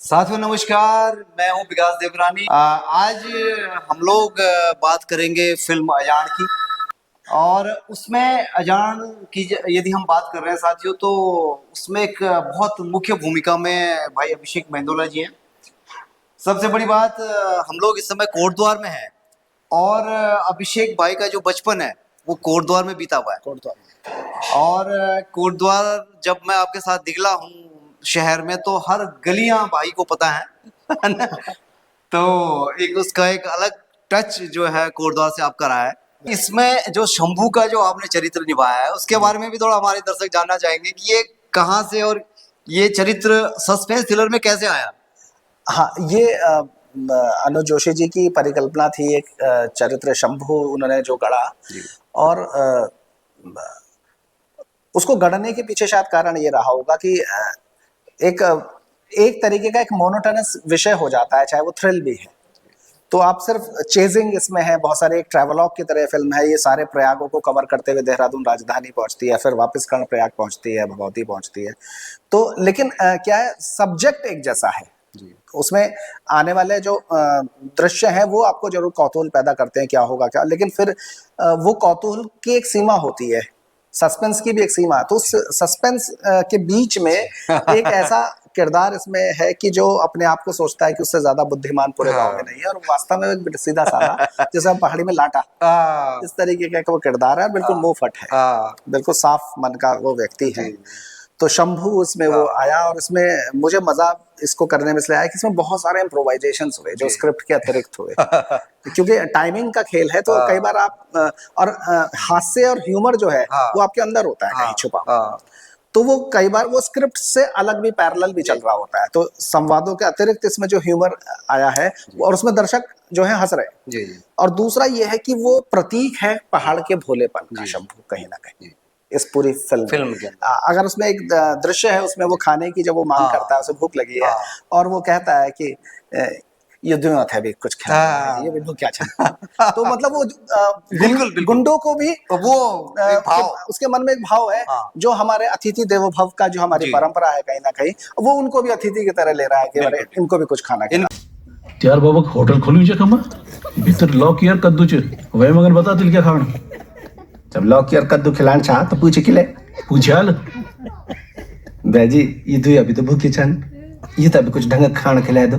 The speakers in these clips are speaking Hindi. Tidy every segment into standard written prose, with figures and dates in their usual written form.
साथियों नमस्कार, मैं हूं विकास देवरानी। आज हम लोग बात करेंगे फिल्म अजान की। और उसमें अजान की यदि हम बात कर रहे हैं साथियों, तो उसमें एक बहुत मुख्य भूमिका में भाई अभिषेक मेंदोला जी हैं। सबसे बड़ी बात, हम लोग इस समय कोटद्वार में हैं और अभिषेक भाई का जो बचपन है वो कोटद्वार में बीता हुआ है। और कोटद्वार जब मैं आपके साथ निकला हूँ शहर में, तो हर गलियां भाई को पता है है ना? तो एक उसका एक अलग टच जो है कोटद्वार से आपका रहा है। इसमें जो शंभू का जो आपने चरित्र निभाया है उसके बारे में भी थोड़ा हमारे दर्शक जानना चाहेंगे कि ये कहाँ से और ये चरित्र सस्पेंस थ्रिलर में कैसे आया। हाँ, ये अनुज जोशी जी की परिकल्पना थी। एक चरित्र शंभू उन्होंने जो गढ़ा, और उसको गढ़ने के पीछे शायद कारण ये रहा होगा कि एक एक तरीके का एक मोनोटोनस विषय हो जाता है, चाहे वो थ्रिल भी है। तो आप सिर्फ चेजिंग इसमें है, बहुत सारे एक ट्रैवलॉग की तरह फिल्म है। ये सारे प्रयागों को कवर करते हुए देहरादून राजधानी पहुंचती है, फिर वापस कर्णप्रयाग पहुंचती है, भगवती पहुंचती है। तो लेकिन क्या है, सब्जेक्ट एक जैसा है। उसमें आने वाले जो दृश्य हैं वो आपको जरूर कौतूहल पैदा करते हैं, क्या होगा क्या। लेकिन फिर वो कौतूहल की एक सीमा होती है, सस्पेंस की भी एक सीमा। तो उस सस्पेंस के बीच में एक ऐसा किरदार इसमें है कि जो अपने आप को सोचता है कि उससे ज्यादा बुद्धिमान पूरे गांव में नहीं है, और वास्तव में एक सीधा साधा जैसे हम पहाड़ी में लाटा, इस तरीके का वो किरदार है। बिल्कुल मुंह फट है, बिल्कुल साफ मन का वो व्यक्ति है। तो शंभू उसमें वो आया, और इसमें मुझे मजा इसको करने में इसलिए आया कि इसमें बहुत सारे इम्प्रोवाइजेशंस हुए जो स्क्रिप्ट के अतिरिक्त हुए। क्योंकि टाइमिंग का खेल है, तो कई बार आप और हास्य और ह्यूमर जो है वो आपके अंदर होता है कहीं छुपा। तो वो कई बार वो स्क्रिप्ट से अलग भी पैरेलल भी चल रहा होता है। तो संवादों के अतिरिक्त इसमें जो ह्यूमर आया है, और उसमें दर्शक जो है हंस रहे हैं। और दूसरा ये है कि वो प्रतीक है पहाड़ के भोलेपन का, शंभू कहीं ना कहीं इस पूरी फिल्म के अगर उसमें एक दृश्य है, उसमें वो खाने की जब वो मांग करता है, उसे भूख लगी है, और वो कहता है कि ये दुनिया था भी कुछ खाना, ये बिल्कुल क्या चाहता। तो मतलब वो बिल्कुल गुंडों को भी वो उसके मन में एक भाव है, जो हमारे अतिथि देवो भव का जो हमारी परंपरा है कहीं ना कहीं, वो उनको भी अतिथि की तरह ले रहा है कि अरे इनको भी कुछ खाना त्यार बाबा होटल खोलू जे कमा भीतर लॉक यार कद्दू च वह मगन बता दिल क्या खाना। जब लौक यार कद्दू खिलाना चाह तो पूछे खिले पूछाल बैजी ये तू अभी तो भूखी छन, ये तो अभी कुछ ढंग का खाना खिलाए दो।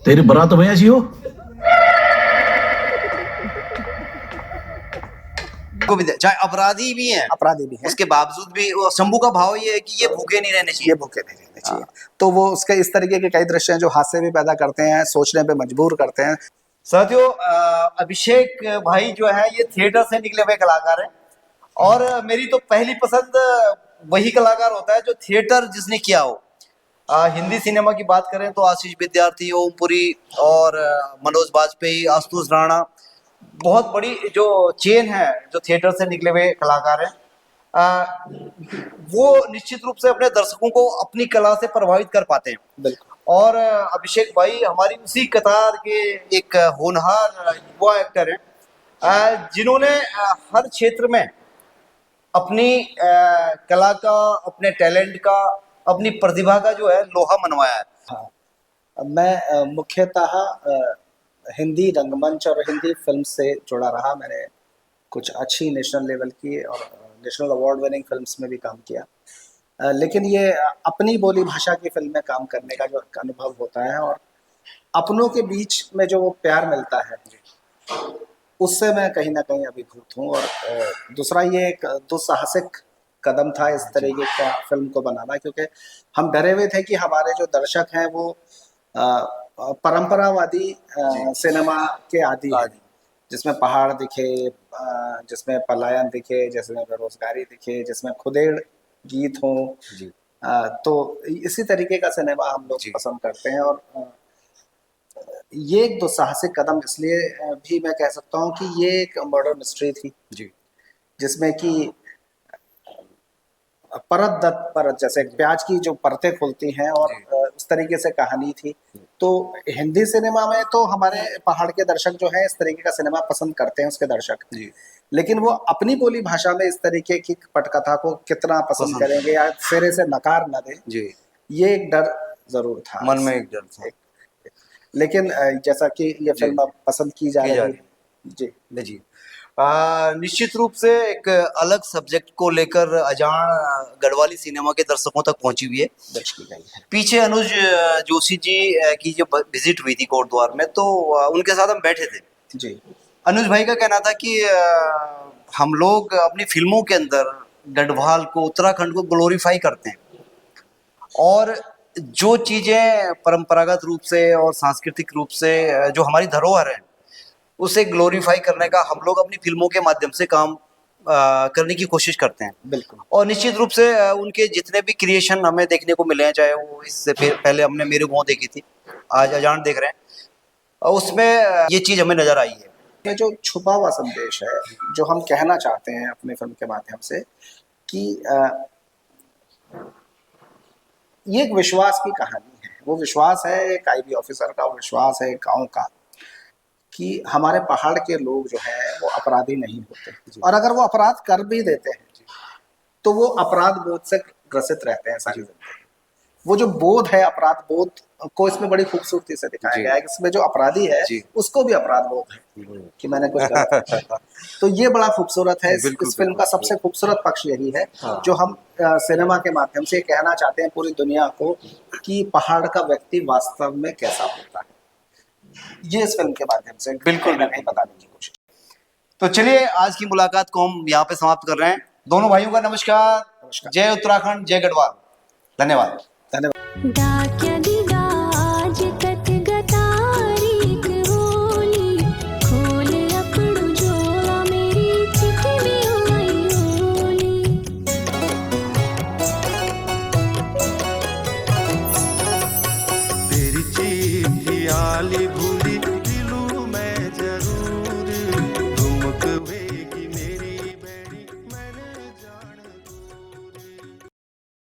तेरी बरात भैया जी हो चाहे अपराधी भी हैं, उसके बावजूद भी शंभू का भाव ये है कि ये भूखे नहीं रहने चाहिए, भूखे नहीं रहने चाहिए। तो वो उसके इस तरीके के कई दृश्य हैं जो हास्य भी पैदा करते हैं, सोचने पे मजबूर करते हैं। साथियों, अभिषेक भाई जो है ये थिएटर से निकले हुए कलाकार हैं, और मेरी तो पहली पसंद वही कलाकार होता है जो थिएटर जिसने किया हो। हिंदी सिनेमा की बात करें तो आशीष विद्यार्थी, ओमपुरी और मनोज बाजपेयी, आशुतोष राणा, बहुत बड़ी जो चेन है जो थिएटर से निकले हुए कलाकार हैं। वो निश्चित रूप से अपने दर्शकों को अपनी कला से प्रभावित कर पाते हैं। बिल्कुल। और अभिषेक भाई हमारी उसी कतार के एक होनहार युवा एक्टर हैं, जिन्होंने हर क्षेत्र में अपनी कला का, अपने टैलेंट का, अपनी प्रतिभा का जो है लोहा मनवाया है। हाँ, मैं मुख्यतः हिंदी रंगमंच और हिंदी फिल्म से जुड़ा रहा। मैंने कुछ अच्छी नेशनल लेवल की और नेशनल अवार्ड विनिंग फिल्म्स में भी काम किया। लेकिन ये अपनी बोली भाषा की फिल्म में काम करने का जो अनुभव होता है, और अपनों के बीच में जो वो प्यार मिलता है, उससे मैं कहीं ना कहीं अभिभूत हूँ। और दूसरा ये एक दुस्साहसिक कदम था इस तरीके का फिल्म को बनाना, क्योंकि हम डरे हुए थे कि हमारे जो दर्शक हैं वो परंपरावादी सिनेमा के आदी हैं, जिसमें पहाड़ दिखे, जिसमें पलायन दिखे, जिसमें बेरोजगारी दिखे, जिसमें खुदेड़ गीत हो। तो इसी तरीके का सिनेमा हम लोग पसंद करते हैं। और ये एक दुस्साहसिक कदम इसलिए भी मैं कह सकता हूँ कि ये एक मर्डर मिस्ट्री थी, जिसमें कि परत दर परत जैसे प्याज की जो परतें खुलती हैं, और उस तरीके से कहानी थी। तो हिंदी सिनेमा में तो हमारे पहाड़ के दर्शक जो है इस तरीके का सिनेमा पसंद करते हैं, उसके दर्शक। लेकिन वो अपनी बोली भाषा में इस तरीके की पटकथा को कितना पसंद करेंगे या सिरे से नकार न दे, ये एक डर जरूर था। मन में एक डर था। लेकिन जैसा कि ये फिल्म अब पसंद की जा की जा रही है जी, जी। निश्चित रूप से एक अलग सब्जेक्ट को लेकर अजान गढ़वाली सिनेमा के दर्शकों तक पहुंची हुई है। दर्ज की गई है। पीछे अनुज जोशी जी की जब विजिट हुई थी कोटद्वार में, तो उनके साथ हम बैठे थे। जी अनुज भाई का कहना था कि हम लोग अपनी फिल्मों के अंदर गढ़वाल को, उत्तराखंड को ग्लोरीफाई करते हैं, और जो चीज़ें परंपरागत रूप से और सांस्कृतिक रूप से जो हमारी धरोहर है, उसे ग्लोरीफाई करने का हम लोग अपनी फिल्मों के माध्यम से काम करने की कोशिश करते हैं। बिल्कुल। और निश्चित रूप से उनके जितने भी क्रिएशन हमें देखने को मिले हैं, चाहे वो इससे पहले हमने मेरे गाँव देखी थी, आज अजान देख रहे हैं, उसमें ये चीज़ हमें नज़र आई है। ये जो छुपा हुआ संदेश है, जो हम कहना चाहते हैं अपने फिल्म के माध्यम से, कि ये एक विश्वास की कहानी है। वो विश्वास है एक आईबी ऑफिसर का, वो विश्वास है एक गाँव का, कि हमारे पहाड़ के लोग जो है वो अपराधी नहीं होते, और अगर वो अपराध कर भी देते हैं तो वो अपराध बोध से ग्रसित रहते हैं सारी जिंदगी। वो जो बोध है, अपराध बोध को इसमें बड़ी खूबसूरती से दिखाया गया है कि इसमें जो अपराधी है उसको भी अपराध बोध है कि मैंने कुछ गलत किया। तो ये बड़ा खूबसूरत है। इस फिल्म का सबसे खूबसूरत पक्ष यही है, जो हम सिनेमा के माध्यम से कहना चाहते हैं पूरी दुनिया को, कि पहाड़ का व्यक्ति वास्तव में कैसा होता है। ये इस फिल्म के माध्यम से बिल्कुल नहीं बताने की कोशिश। तो चलिए आज की मुलाकात को हम यहाँ पे समाप्त कर रहे हैं। दोनों भाइयों का नमस्कार। जय उत्तराखंड, जय गढ़वाल। धन्यवाद। धन्यवाद।